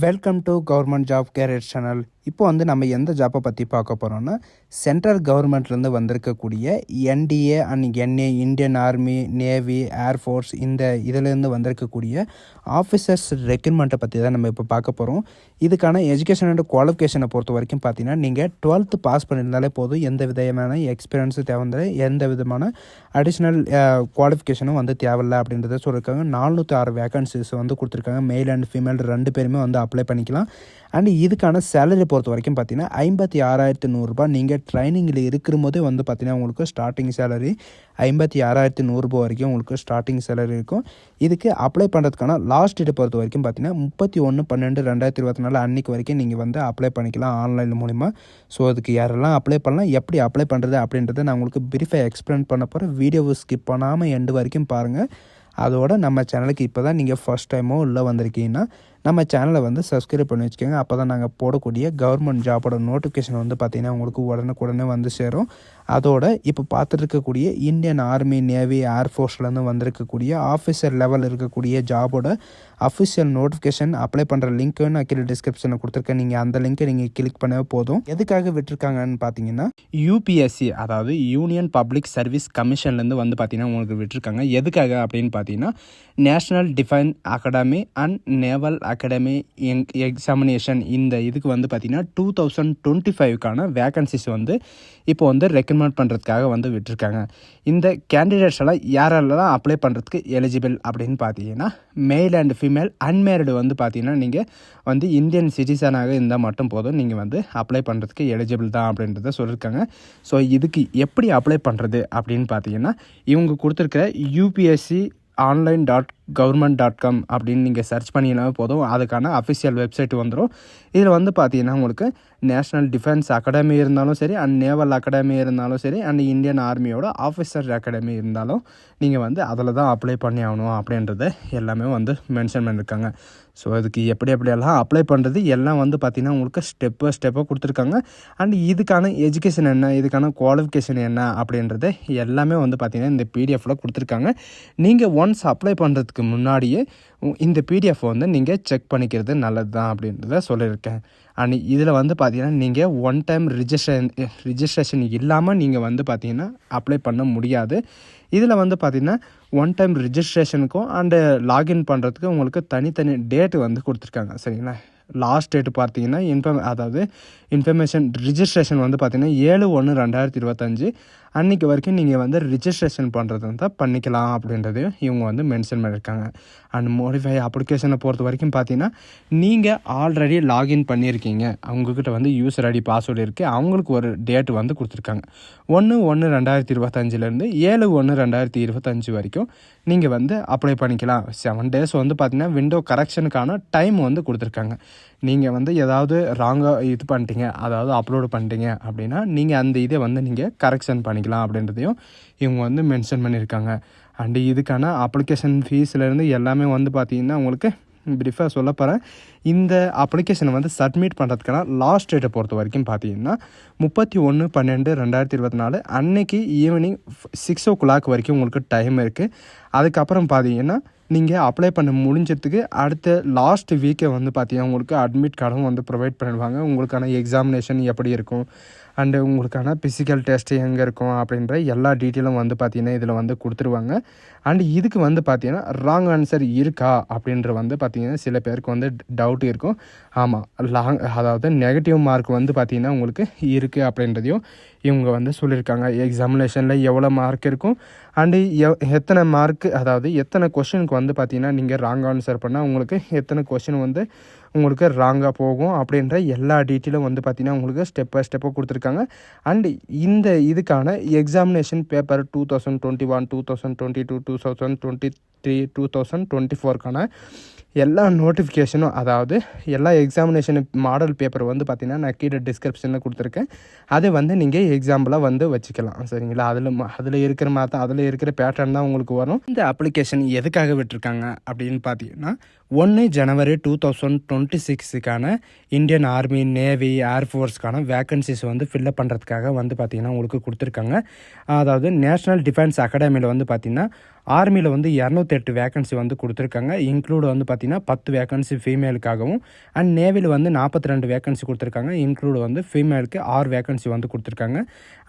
Welcome to government job career channel. இப்போ நம்ம எந்த ஜாப்பை பற்றி பார்க்க போகிறோன்னா, சென்ட்ரல் கவர்மெண்ட்லேருந்து வந்திருக்கக்கூடிய NDA and NA, Indian army, navy, air force, இந்த இதிலேருந்து வந்திருக்கக்கூடிய ஆஃபீஸர்ஸ் ரெக்ரூட்மெண்ட்டை பற்றி தான் நம்ம இப்போ பார்க்க போகிறோம். இதுக்கான எஜுகேஷன் அண்ட் குவாலிஃபிகேஷனை பொறுத்த வரைக்கும் பார்த்தீங்கன்னா, நீங்கள் 12th பாஸ் பண்ணியிருந்தாலே போதும். எந்த விதமான எக்ஸ்பீரியன்ஸும் தேவையில்லை, எந்த விதமான அடிஷ்னல் குவாலிஃபிகேஷனும் தேவையில்லை அப்படின்றத சொல்லியிருக்காங்க. 406 வேகன்சிஸ் கொடுத்துருக்காங்க. மேல் அண்ட் ஃபீமேல் 2 பேருமே அப்ளை பண்ணிக்கலாம். அண்ட் இதுக்கான சேலரி பொறுத்த வரைக்கும் பார்த்தீங்கன்னா 56,100 ரூபாய். நீங்கள் ட்ரைனிங்கில் இருக்கிற போதே பார்த்தீங்கன்னா உங்களுக்கு ஸ்டார்டிங் சேலரி 56,100 ரூபாய் வரைக்கும் உங்களுக்கு ஸ்டார்டிங் சேலரி இருக்கும். இதுக்கு அப்ளை பண்ணுறதுக்கான லாஸ்ட் டேட்டை பொறுத்த வரைக்கும் பார்த்தீங்கன்னா 31/12/2024 அன்றைக்கு வரைக்கும் நீங்கள் அப்ளை பண்ணிக்கலாம் ஆன்லைன் மூலிமா. ஸோ அதுக்கு யாரெல்லாம் அப்ளை பண்ணலாம், எப்படி அப்ளை பண்ணுறது அப்படின்றத நான் உங்களுக்கு பிரீஃபாக எக்ஸ்பிளைன் பண்ண போகிறேன். வீடியோவை ஸ்கிப் பண்ணாமல் எண்டு வரைக்கும் பாருங்கள். அதோட நம்ம சேனலுக்கு இப்போ தான் நீங்கள் ஃபஸ்ட் டைமோ உள்ளே வந்திருக்கீங்கன்னா நம்ம சேனலை சப்ஸ்கிரைப் பண்ணி வச்சுக்கோங்க. அப்போ தான் நாங்கள் போடக்கூடிய கவர்மெண்ட் ஜாபோட நோட்டிஃபிகேஷன் பார்த்தீங்கன்னா உங்களுக்கு உடனே சேரும். அதோட இப்போ பார்த்துட்டு இந்தியன் ஆர்மி, நேவி, ஏர்ஃபோர்ஸ்லேருந்து வந்திருக்கக்கூடிய ஆஃபீஸர் லெவல் இருக்கக்கூடிய ஜாபோட அஃபிஷியல் நோட்டிஃபிகேஷன் அப்ளை பண்ணுற லிங்க்கு நான் கீழே டிஸ்கிரிப்ஷனில் கொடுத்துருக்கேன். நீங்கள் அந்த லிங்க்கை நீங்கள் கிளிக் பண்ணவே போதும். எதுக்காக விட்டுருக்காங்கன்னு பார்த்தீங்கன்னா, யூபிஎஸ்சி அதாவது யூனியன் பப்ளிக் சர்வீஸ் கமிஷன்லேருந்து பார்த்தீங்கன்னா உங்களுக்கு விட்டுருக்காங்க. எதுக்காக அப்படின்னு பார்த்தீங்கன்னா, national defence academy and naval academy examination இந்த இதுக்கு பார்த்தீங்கன்னா 2025க்கான வேகன்சிஸ் இப்போ ரெக்கமெண்ட் பண்ணுறதுக்காக விட்டுருக்காங்க. இந்த கேண்டிடேட்ஸ் எல்லாம் யாரெல்லாம் அப்ளை பண்ணுறதுக்கு எலிஜிபிள் அப்படின்னு பார்த்தீங்கன்னா, மேல் அண்ட் ஃபீமேல் அன்மேரிடு பார்த்தீங்கன்னா நீங்கள் இந்தியன் சிட்டிசனாக இருந்தால் மட்டும் போதும், நீங்கள் அப்ளை பண்ணுறதுக்கு எலிஜிபிள் தான் அப்படின்றத சொல்லியிருக்காங்க. ஸோ இதுக்கு எப்படி அப்ளை பண்ணுறது அப்படின்னு பார்த்தீங்கன்னா, இவங்க கொடுத்துருக்கிற யூபிஎஸ்சி online.government.com அப்படின்னு நீங்கள் சர்ச் பண்ணிங்கன்னா போதும். அதுக்கான அஃபிஷியல் வெப்சைட் வந்துடும். இதில் பார்த்தீங்கன்னா உங்களுக்கு நேஷ்னல் டிஃபென்ஸ் அகாடமி இருந்தாலும் சரி, அண்ட் நேவல் அகாடமி இருந்தாலும் சரி, அண்ட் இந்தியன் ஆர்மியோட ஆஃபீஸர் அகாடமி இருந்தாலும் நீங்கள் அதில் தான் அப்ளை பண்ணி ஆகணும் அப்படின்றத எல்லாமே மென்ஷன் பண்ணியிருக்காங்க. ஸோ அதுக்கு எப்படியெல்லாம் அப்ளை பண்ணுறது எல்லாம் பார்த்தீங்கன்னா உங்களுக்கு ஸ்டெப்பாக கொடுத்துருக்காங்க. அண்ட் இதுக்கான எஜுகேஷன் என்ன, இதுக்கான குவாலிஃபிகேஷன் என்ன அப்படின்றத எல்லாமே பார்த்தீங்கன்னா இந்த பிடிஎஃப்பில் கொடுத்துருக்காங்க. நீங்கள் ஒன்ஸ் அப்ளை பண்ணுறதுக்கு முன்னாடியே இந்த பிடிஎஃப் நீங்கள் செக் பண்ணிக்கிறது நல்லது தான் அப்படின்றத சொல்லியிருக்கேன். அண்ட் இதில் பார்த்தீங்கன்னா நீங்கள் ஒன் டைம் ரிஜிஸ்ட்ரேஷன் இல்லாமல் நீங்கள் பார்த்தீங்கன்னா அப்ளை பண்ண முடியாது. இதில் பார்த்தீங்கன்னா ஒன் டைம் ரிஜிஸ்ட்ரேஷனுக்கும் அண்டு லாகின் பண்ணுறதுக்கு உங்களுக்கு தனித்தனி டேட்டு கொடுத்துருக்காங்க. சரிங்களா, லாஸ்ட் டேட்டு பார்த்தீங்கன்னா இன்ஃபர்மேஷன் ரிஜிஸ்ட்ரேஷன் பார்த்தீங்கன்னா 7/1/2025 அன்றைக்கி வரைக்கும் நீங்கள் ரிஜிஸ்ட்ரேஷன் பண்ணுறது பண்ணிக்கலாம் அப்படின்றதையும் இவங்க மென்ஷன் பண்ணியிருக்காங்க. அண்ட் மோடிஃபை அப்ளிகேஷனை பொறுத்த வரைக்கும் பார்த்தீங்கன்னா, நீங்கள் ஆல்ரெடி லாகின் பண்ணியிருக்கீங்க, அவங்கக்கிட்ட யூசர் ஐடி பாஸ்வேர்டு இருக்குது, அவங்களுக்கு ஒரு டேட்டு கொடுத்துருக்காங்க. 1/1/2025லேருந்து 7/1/2025 வரைக்கும் நீங்கள் அப்ளை பண்ணிக்கலாம். 7 days பார்த்தீங்கன்னா விண்டோ கரெக்ஷனுக்கான டைம் கொடுத்துருக்காங்க. நீங்கள் ஏதாவது ராங்காக இது பண்ணிட்டீங்க, அதாவது அப்லோடு பண்ணிட்டீங்க அப்படின்னா நீங்கள் அந்த இதை நீங்கள் கரெக்ஷன் பண்ணிக்கலாம் அப்படின்றதையும் இவங்க மென்ஷன் பண்ணியிருக்காங்க. அண்டு இதுக்கான அப்ளிகேஷன் ஃபீஸ்லேருந்து எல்லாமே பார்த்தீங்கன்னா உங்களுக்கு ப்ரீஃபாக சொல்ல போகிறேன். இந்த அப்ளிகேஷனை சப்மிட் பண்ணுறதுக்கான லாஸ்ட் டேட்டை பொறுத்த வரைக்கும் பார்த்தீங்கன்னா 31/12/2024 அன்னைக்கு ஈவினிங் 6 o'clock வரைக்கும் உங்களுக்கு டைம் இருக்குது. அதுக்கப்புறம் பார்த்தீங்கன்னா நீங்கள் அப்ளை பண்ண முடிஞ்சதுக்கு அடுத்த லாஸ்ட் வீக்கை பார்த்தீங்கன்னா உங்களுக்கு அட்மிட் கார்டும் ப்ரொவைட் பண்ணிடுவாங்க. உங்களுக்கான எக்ஸாமினேஷன் எப்படி இருக்கும், அண்டு உங்களுக்கான ஃபிசிக்கல் டெஸ்ட்டு எங்கே இருக்கும் அப்படின்ற எல்லா டீட்டெயிலும் பார்த்தீங்கன்னா இதில் கொடுத்துருவாங்க. அண்டு இதுக்கு பார்த்தீங்கன்னா ராங் ஆன்சர் இருக்கா அப்படின்ற பார்த்தீங்கன்னா சில பேருக்கு டவுட் இருக்கும். ஆமாம், அதாவது நெகட்டிவ் மார்க் பார்த்தீங்கன்னா உங்களுக்கு இருக்குது அப்படின்றதையும் இவங்க சொல்லியிருக்காங்க. எக்ஸாமினேஷனில் எவ்வளோ மார்க் இருக்கும் அண்டு எத்தனை மார்க்கு, அதாவது எத்தனை கொஷனுக்கு பார்த்தீங்கன்னா நீங்கள் ராங் ஆன்சர் பண்ணால் உங்களுக்கு எத்தனை கொஷின் உங்களுக்கு ராங்காக போகும் அப்படின்ற எல்லா டீட்டெயிலும் பார்த்தீங்கன்னா உங்களுக்கு ஸ்டெப் பை ஸ்டெப்பாக கொடுத்துருக்காங்க. அண்ட் இந்த இதுக்கான எக்ஸாமினேஷன் பேப்பர் 2021, 2022, 2023, 2024க்கான எல்லா நோட்டிஃபிகேஷனும், அதாவது எல்லா எக்ஸாமினேஷன் மாடல் பேப்பர் பார்த்தீங்கன்னா நான் கீழே டிஸ்கிரிப்ஷனில் கொடுத்துருக்கேன். அதை நீங்கள் எக்ஸாம்பிளாக வச்சுக்கலாம். சரிங்களா, அதில் இருக்கிற மாதிரி தான், அதில் இருக்கிற பேட்டர்ன் தான் உங்களுக்கு வரும். இந்த அப்ளிகேஷன் எதுக்காக விட்டுருக்காங்க அப்படின்னு பார்த்தீங்கன்னா, 1 January 2026க்கான இந்தியன் ஆர்மி, நேவி, ஏர்ஃபோர்ஸ்க்கான வேக்கன்சிஸ் ஃபில்லப் பண்ணுறதுக்காக பார்த்தீங்கன்னா உங்களுக்கு கொடுத்துருக்காங்க. அதாவது நேஷ்னல் டிஃபென்ஸ் அகாடமியில் பார்த்தீங்கன்னா ஆர்மியில் வந்து 208 வேக்கன்சி வந்து கொடுத்துருக்காங்க. இன்க்ளூட் வந்து பார்த்திங்கன்னா 10 வேக்கன்சி ஃபீமேலுக்காகவும் அண்ட் நேவியில் வந்து 42 வேக்கன்சி கொடுத்துருக்காங்க. இன்க்ளூட் வந்து ஃபீமேலுக்கு 6 வேக்கன்சி வந்து கொடுத்துருக்காங்க.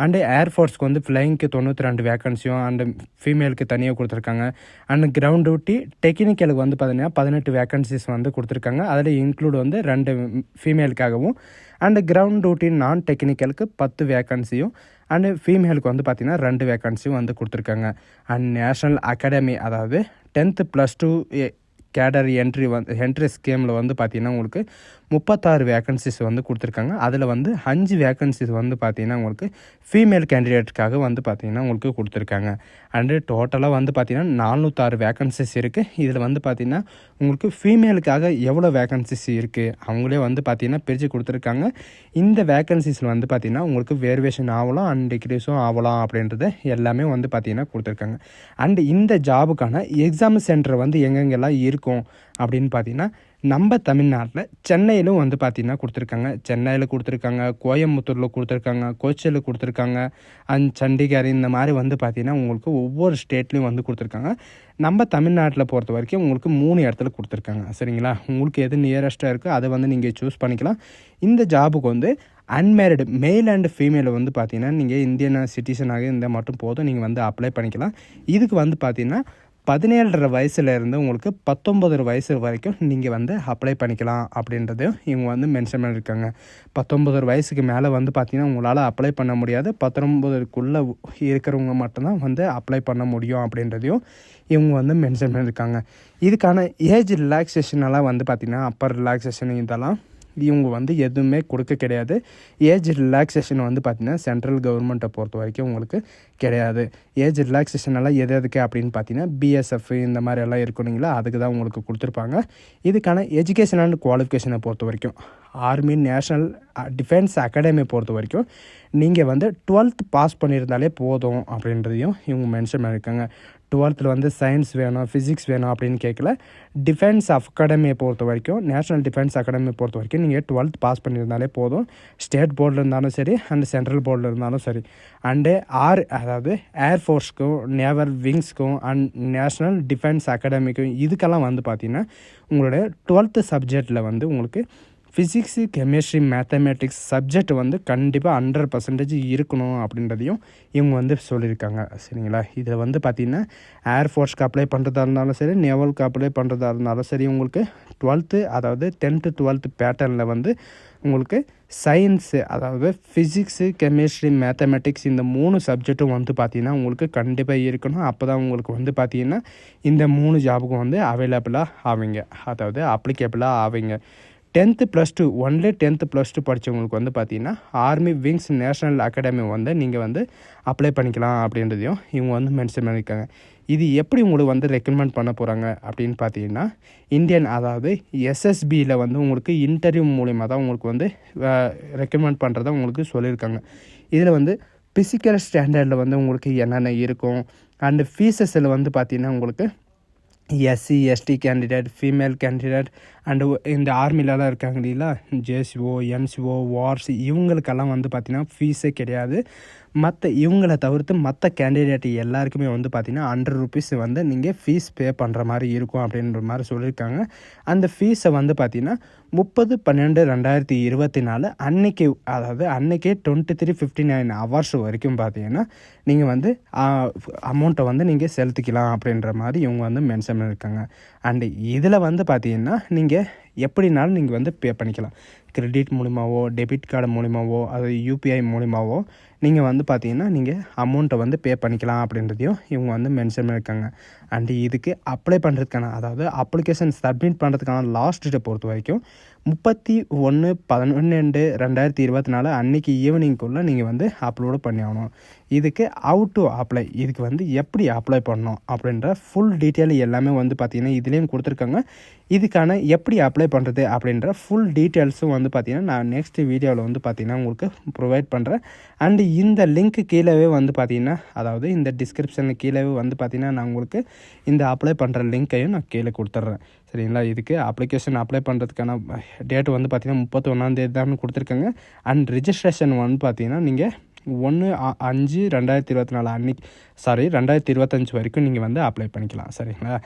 அண்டு ஏர்ஃபோர்ஸ்க்கு வந்து ஃப்ளைங்க்கு 92 வேக்கன்சியும் அண்டு ஃபீமேலுக்கு தனியாக கொடுத்துருக்காங்க. அண்ட் கிரவுண்ட் டியூட்டி டெக்னிக்கலுக்கு வந்து பார்த்திங்கன்னா 18 வேக்கன்சிஸ் வந்து கொடுத்துருக்காங்க. அதில் இன்க்ளூட் வந்து 2 ஃபீமேலுக்காகவும் அண்டு கிரவுண்ட் டியூட்டி நான் டெக்னிக்கலுக்கு 10 வேக்கன்சியும் அண்டு ஃபீமேலுக்கு வந்து பார்த்திங்கன்னா 2 வேக்கன்சியும் வந்து கொடுத்துருக்காங்க. அண்ட் நேஷ்னல் அகாடமி அதாவது 10th +2 கேடர் என்ட்ரி ஸ்கீமில் வந்து பார்த்திங்கன்னா உங்களுக்கு 36 வேக்கன்சிஸ் வந்து கொடுத்துருக்காங்க. அதில் வந்து 5 வேக்கன்சிஸ் வந்து பார்த்திங்கன்னா உங்களுக்கு ஃபீமேல் கேண்டிடேட்டுக்காக வந்து பார்த்திங்கன்னா உங்களுக்கு கொடுத்துருக்காங்க. அண்டு டோட்டலாக வந்து பார்த்திங்கன்னா 406 வேக்கன்சிஸ் இருக்குது. இதில் வந்து பார்த்திங்கன்னா உங்களுக்கு ஃபீமேலுக்காக எவ்வளோ வேக்கன்சிஸ் இருக்குது அவங்களே வந்து பார்த்திங்கன்னா பிரித்து கொடுத்துருக்காங்க. இந்த வேக்கன்சிஸில் வந்து பார்த்திங்கன்னா உங்களுக்கு வேரியேஷன் ஆகலாம் அண்ட் டிக்ரீஸும் ஆகலாம் அப்படின்றது எல்லாமே வந்து பார்த்திங்கன்னா கொடுத்துருக்காங்க. அண்டு இந்த ஜாபுக்கான எக்ஸாம் சென்டர் வந்து எங்கெங்கெல்லாம் இருக்கும் அப்படின்னு பார்த்திங்கன்னா நம்ம தமிழ்நாட்டில் சென்னையிலும் வந்து பார்த்திங்கன்னா கொடுத்துருக்காங்க. சென்னையில் கொடுத்துருக்காங்க, கோயம்புத்தூரில் கொடுத்துருக்காங்க, கொச்சியில் கொடுத்துருக்காங்க அண்ட் சண்டிகர் இந்த மாதிரி வந்து பார்த்திங்கன்னா உங்களுக்கு ஒவ்வொரு ஸ்டேட்லேயும் வந்து கொடுத்துருக்காங்க. நம்ம தமிழ்நாட்டில் பொறுத்த வரைக்கும் உங்களுக்கு 3 இடத்துல கொடுத்துருக்காங்க. சரிங்களா, உங்களுக்கு எது நியரஸ்ட்டாக இருக்கோ அதை வந்து நீங்கள் சூஸ் பண்ணிக்கலாம். இந்த ஜாபுக்கு வந்து அன்மேரிடு மேல் அண்ட் ஃபீமேல் வந்து பார்த்திங்கன்னா நீங்கள் இந்தியன் சிட்டிசனாக இருந்தால் மட்டும் போதும் நீங்கள் வந்து அப்ளை பண்ணிக்கலாம். இதுக்கு வந்து பார்த்திங்கன்னா 17.5 வயசுலேருந்து உங்களுக்கு 19 வயசு வரைக்கும் நீங்கள் வந்து அப்ளை பண்ணிக்கலாம் அப்படின்றதையும் இவங்க வந்து மென்ஷன் பண்ணியிருக்காங்க. 19 வயசுக்கு மேலே வந்து பார்த்திங்கன்னா உங்களால் அப்ளை பண்ண முடியாது. 19க்குள்ளே இருக்கிறவங்க மட்டும்தான் வந்து அப்ளை பண்ண முடியும் அப்படின்றதையும் இவங்க வந்து மென்ஷன் பண்ணியிருக்காங்க. இதுக்கான ஏஜ் ரிலாக்ஸேஷனெல்லாம் வந்து பார்த்திங்கன்னா அப்பர் ரிலாக்ஸேஷன் இதெல்லாம் இவங்க வந்து எதுவுமே கொடுக்க கிடையாது. ஏஜ் ரிலாக்ஸேஷன் வந்து பார்த்திங்கன்னா சென்ட்ரல் கவர்மெண்ட்டை பொறுத்த வரைக்கும் உங்களுக்கு கிடையாது. ஏஜ் ரிலாக்ஸேஷனெல்லாம் எதுக்கு அப்படின்னு பார்த்தீங்கன்னா பிஎஸ்எஃப் இந்த மாதிரி எல்லாம் இருக்கணுங்களா, அதுக்கு தான் உங்களுக்கு கொடுத்துருப்பாங்க. இதுக்கான எஜுகேஷன் அண்ட் குவாலிஃபிகேஷனை பொறுத்த வரைக்கும் ஆர்மி நேஷ்னல் டிஃபென்ஸ் அகாடமியை பொறுத்த வரைக்கும் நீங்கள் வந்து 12th பாஸ் பண்ணியிருந்தாலே போதும் அப்படின்றதையும் இவங்க மென்ஷன் பண்ணியிருக்காங்க. 12th வந்து சயின்ஸ் வேணும், ஃபிசிக்ஸ் வேணும் அப்படின்னு கேட்கல. டிஃபென்ஸ் அகாடமியை பொறுத்த வரைக்கும் நேஷ்னல் டிஃபென்ஸ் அகாடமியை பொறுத்த வரைக்கும் நீங்கள் 12th பாஸ் பண்ணியிருந்தாலே போதும். ஸ்டேட் போர்டில் இருந்தாலும் சரி அண்ட் சென்ட்ரல் போர்டில் இருந்தாலும் சரி. அண்டு அதாவது ஏர்ஃபோர்ஸ்க்கும் நேவல் விங்ஸ்க்கும் அண்ட் நேஷ்னல் டிஃபென்ஸ் அகாடமிக்கும் இதுக்கெல்லாம் வந்து பார்த்திங்கன்னா உங்களுடைய 12th சப்ஜெக்டில் வந்து உங்களுக்கு ஃபிசிக்ஸு, கெமிஸ்ட்ரி, மேத்தமேட்டிக்ஸ் சப்ஜெக்ட் வந்து கண்டிப்பாக 100% இருக்கணும் அப்படின்றதையும் இவங்க வந்து சொல்லியிருக்காங்க. சரிங்களா, இதில் வந்து பார்த்திங்கன்னா ஏர்ஃபோர்ஸ்க்கு அப்ளை பண்ணுறதா இருந்தாலும் சரி, நேவலுக்கு அப்ளை பண்ணுறதா இருந்தாலும் சரி, உங்களுக்கு 12th அதாவது 10th 12th பேட்டர்னில் வந்து உங்களுக்கு சயின்ஸு அதாவது ஃபிசிக்ஸு, கெமிஸ்ட்ரி, மேத்தமெட்டிக்ஸ் இந்த 3 சப்ஜெக்ட்டும் வந்து பார்த்திங்கன்னா உங்களுக்கு கண்டிப்பாக இருக்கணும். அப்போ தான் உங்களுக்கு வந்து பார்த்திங்கன்னா இந்த 3 ஜாபுக்கும் வந்து அவைலபிளாக ஆவீங்க, அதாவது அப்ளிகேபிளாக ஆவீங்க. 10th +2 ஒன்லி 10th +2 படித்தவங்களுக்கு வந்து பார்த்திங்கன்னா ஆர்மி விங்ஸ் நேஷ்னல் அகாடமி வந்து நீங்கள் வந்து அப்ளை பண்ணிக்கலாம் அப்படின்றதையும் இவங்க வந்து மென்ஷன் பண்ணியிருக்காங்க. இது எப்படி உங்களுக்கு வந்து ரெக்கமெண்ட் பண்ண போகிறாங்க அப்படின்னு பார்த்தீங்கன்னா இந்தியன் அதாவது எஸ்எஸ்பியில் வந்து உங்களுக்கு இன்டர்வியூ மூலிமா தான் உங்களுக்கு வந்து ரெக்கமெண்ட் பண்ணுறதா உங்களுக்கு சொல்லியிருக்காங்க. இதில் வந்து ஃபிசிக்கல் ஸ்டாண்டர்டில் வந்து உங்களுக்கு என்னென்ன இருக்கும் அண்டு ஃபீஸஸில் வந்து பார்த்திங்கன்னா உங்களுக்கு SC ST candidate, female candidate and இந்த ஆர்மிலலாம் இருக்காங்க இல்லைங்களா, ஜேசிஓ, என்சிஓ, வார்ஸ் இவங்களுக்கெல்லாம் வந்து பார்த்திங்கன்னா ஃபீஸே கிடையாது. மற்ற இவங்களை தவிர்த்து மற்ற கேண்டிடேட் எல்லாருக்குமே வந்து பார்த்திங்கன்னா 100 rupees வந்து நீங்கள் ஃபீஸ் பே பண்ணுற மாதிரி இருக்கும் அப்படின்ற மாதிரி சொல்லியிருக்காங்க. அந்த ஃபீஸை வந்து பார்த்திங்கன்னா 30/12/2024 அன்றைக்கி அதாவது அன்றைக்கே 23:59 hours வரைக்கும் பார்த்திங்கன்னா நீங்கள் வந்து அமௌண்ட்டை வந்து நீங்கள் செலுத்திக்கலாம் அப்படின்ற மாதிரி இவங்க வந்து மென்ஷன் பண்ணியிருக்காங்க. அண்டு இதில் வந்து பார்த்திங்கன்னா நீங்கள் எப்படினாலும் நீங்கள் வந்து பே பண்ணிக்கலாம். கிரெடிட் மூலிமாவோ, டெபிட் கார்டு மூலிமாவோ, அது யூபிஐ மூலிமாவோ நீங்கள் வந்து பார்த்திங்கன்னா நீங்கள் அமௌண்ட்டை வந்து பே பண்ணிக்கலாம் அப்படின்றதையும் இவங்க வந்து மென்ஷன் பண்ணியிருக்காங்க. அண்டு இதுக்கு அப்ளை பண்ணுறதுக்கான அதாவது அப்ளிகேஷன் சப்மிட் பண்ணுறதுக்கான லாஸ்ட் டேட்டை பொறுத்த வரைக்கும் 31/12/2024 அன்றைக்கி ஈவினிங்குள்ளே நீங்கள் வந்து அப்லோடு பண்ணி ஆகணும். இதுக்கு ஹவ் டு அப்ளை, இதுக்கு வந்து எப்படி அப்ளை பண்ணணும் அப்படின்ற ஃபுல் டீட்டெயில் எல்லாமே வந்து பார்த்திங்கன்னா இதுலேயும் கொடுத்துருக்காங்க. இதுக்கான எப்படி அப்ளை பண்ணுறது அப்படின்ற ஃபுல் டீட்டெயில்ஸும் வந்து பார்த்திங்கன்னா நான் நெக்ஸ்ட் வீடியோவில் வந்து பார்த்திங்கன்னா உங்களுக்கு ப்ரொவைட் பண்ணுறேன். அண்டு இந்த லிங்க்கு கீழே வந்து பார்த்திங்கன்னா அதாவது இந்த டிஸ்கிரிப்ஷனுக்கு கீழே வந்து பார்த்திங்கன்னா நான் உங்களுக்கு இந்த அப்ளை பண்ணுற லிங்க்கையும் நான் கீழே கொடுத்துட்றேன். சரிங்களா, இதுக்கு அப்ளிகேஷன் அப்ளை பண்ணுறதுக்கான டேட் வந்து பார்த்திங்கன்னா 31ஆம் தேதி தான் கொடுத்துருக்காங்க. அண்ட் ரிஜிஸ்ட்ரேஷன் வந்து பார்த்திங்கன்னா நீங்கள் 1/5/2024 அன்னைக்கு 2025 வரைக்கும் நீங்கள் வந்து அப்ளை பண்ணிக்கலாம். சரிங்களா?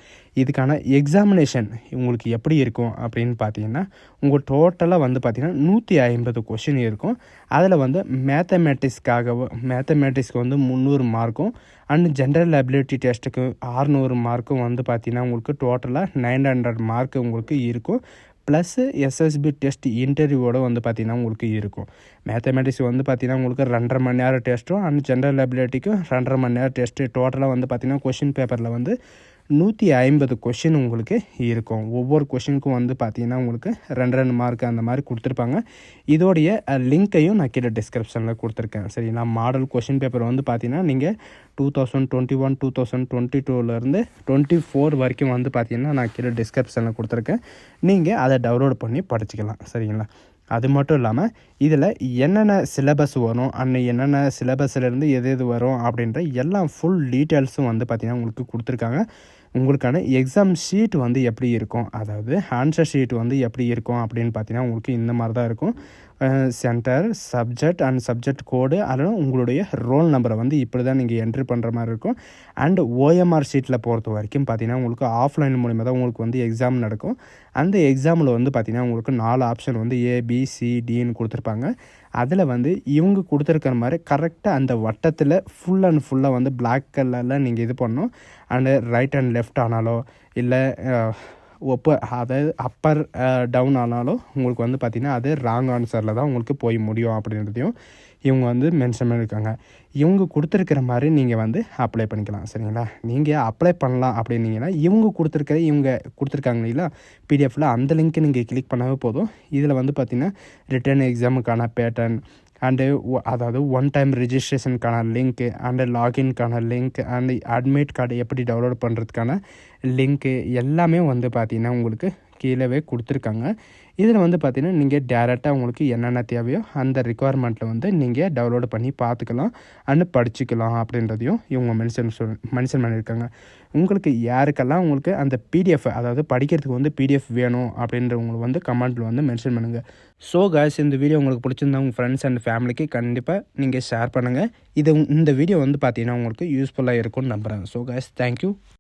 இதுக்கான எக்ஸாமினேஷன் உங்களுக்கு எப்படி இருக்கும் அப்படின்னு பார்த்தீங்கன்னா, உங்கள் டோட்டலாக வந்து பார்த்தீங்கன்னா 150 கொஷின் இருக்கும். அதில் வந்து மேத்தமேட்டிக்ஸ்க்கு வந்து 300 மார்க்கும் அண்ட் ஜென்ரல் அபிலிட்டி டெஸ்ட்டுக்கு 600 மார்க்கும் வந்து பார்த்தீங்கன்னா உங்களுக்கு டோட்டலாக 900 மார்க் உங்களுக்கு இருக்கும். ப்ளஸ்ஸு எஸ்எஸ்பி டெஸ்ட் இன்டர்வியூவோட வந்து பார்த்திங்கன்னா உங்களுக்கு இருக்கும். மேத்தமேட்டிக்ஸ் வந்து பார்த்திங்கன்னா உங்களுக்கு 2.5 மணி நேரம் டெஸ்ட்டும் அண்ட் ஜென்ரல் அபிலிட்டிக்கும் 2.5 மணி நேரம் டெஸ்ட்டு. டோட்டலாக வந்து பார்த்திங்கன்னா கொஷின் பேப்பரில் வந்து 150 கொஷின் உங்களுக்கு இருக்கும். ஒவ்வொரு கொஷினுக்கும் வந்து பார்த்திங்கன்னா உங்களுக்கு 2 மார்க் அந்த மாதிரி கொடுத்துருப்பாங்க. இதோடைய லிங்க்கையும் நான் கீழே டிஸ்கிரிப்ஷனில் கொடுத்துருக்கேன். சரிங்களா? மாடல் கொஷின் பேப்பர் வந்து பார்த்திங்கன்னா நீங்கள் 2021, 2022லேருந்து 24 வரைக்கும் வந்து பார்த்திங்கன்னா நான் கீழே டிஸ்கிரிப்ஷனில் கொடுத்துருக்கேன். நீங்கள் அதை டவுன்லோட் பண்ணி படிச்சுக்கலாம். சரிங்களா? அது மட்டும் இல்லாமல் இதில் என்னென்ன சிலபஸ் வரும் என்னென்ன சிலபஸ்லேருந்து எது வரும் அப்படின்ற எல்லா ஃபுல் டீட்டெயில்ஸும் வந்து பார்த்திங்கன்னா உங்களுக்கு கொடுத்துருக்காங்க. உங்களுக்கான எக்ஸாம் ஷீட் வந்து எப்படி இருக்கும், அதாவது ஆன்சர் ஷீட் வந்து எப்படி இருக்கும் அப்படின்னு பார்த்தீங்கன்னா உங்களுக்கு இந்த மாதிரி தான் இருக்கும். சென்டர், சப்ஜெக்ட் அண்ட் சப்ஜெக்ட் கோடு, அதில் உங்களுடைய ரோல் நம்பரை வந்து இப்படி தான் நீங்கள் என்ட்ரி பண்ணுற மாதிரி இருக்கும். அண்டு ஓஎம்ஆர் ஷீட்டில் பொறுத்த வரைக்கும் பார்த்தீங்கன்னா உங்களுக்கு ஆஃப்லைன் மூலிமா தான் உங்களுக்கு வந்து எக்ஸாம் நடக்கும். அந்த எக்ஸாமில் வந்து பார்த்திங்கன்னா உங்களுக்கு 4 ஆப்ஷன் வந்து ABCDன்னு கொடுத்துருப்பாங்க. அதில் வந்து இவங்க கொடுத்துருக்கிற மாதிரி கரெக்டாக அந்த வட்டத்தில் ஃபுல் அண்ட் ஃபுல்லாக வந்து பிளாக் கலரில் நீங்கள் இது பண்ணணும். அண்டு ரைட் அண்ட் லெஃப்ட் ஆனாலோ இல்லை அதாவது அப்பர் டவுன் ஆனாலும் உங்களுக்கு வந்து பார்த்திங்கன்னா அது ராங் ஆன்சரில் தான் உங்களுக்கு போய் முடியும் அப்படின்றதையும் இவங்க வந்து மென்ஷன் பண்ணியிருக்காங்க. இவங்க கொடுத்துருக்கிற மாதிரி நீங்கள் வந்து அப்ளை பண்ணிக்கலாம். சரிங்களா? நீங்கள் அப்ளை பண்ணலாம் அப்படின்னீங்கன்னா இவங்க கொடுத்துருக்காங்க இல்லைங்களா பிடிஎஃப்பில், அந்த லிங்க்கு நீங்கள் கிளிக் பண்ணாவே போதும். இதில் வந்து பார்த்திங்கன்னா ரிட்டன் எக்ஸாமுக்கான பேட்டர்ன் அண்டு அதாவது 1 டைம் ரிஜிஸ்ட்ரேஷனுக்கான லிங்க்கு அண்டு லாகின்கான லிங்க் அண்டு அட்மிட் கார்டு எப்படி டவுன்லோட் பண்ணுறதுக்கான லிங்க்கு எல்லாமே வந்து பார்த்திங்கன்னா உங்களுக்கு கீழே கொடுத்துருக்காங்க. இதில் வந்து பார்த்திங்கன்னா நீங்கள் டேரெக்டாக உங்களுக்கு என்னென்ன தேவையோ அந்த ரிக்குவயர்மெண்ட்டில் வந்து நீங்கள் டவுன்லோடு பண்ணி பார்த்துக்கலாம் அண்டு படிச்சுக்கலாம் அப்படின்றதையும் இவங்க மென்ஷன் பண்ணியிருக்காங்க. உங்களுக்கு யாருக்கெல்லாம் உங்களுக்கு அந்த பிடிஎஃப் அதாவது படிக்கிறதுக்கு வந்து பிடிஎஃப் வேணும் அப்படின்றவங்களுக்கு வந்து கமெண்ட்டில் வந்து மென்ஷன் பண்ணுங்கள். ஸோ காய்ஸ், இந்த வீடியோ உங்களுக்கு பிடிச்சிருந்தா உங்கள் ஃப்ரெண்ட்ஸ் அண்ட் ஃபேமிலிக்கு கண்டிப்பாக நீங்கள் ஷேர் பண்ணுங்கள். இந்த வீடியோ வந்து பார்த்திங்கன்னா உங்களுக்கு யூஸ்ஃபுல்லாக இருக்கும்னு நம்புகிறேன். So guys, thank you.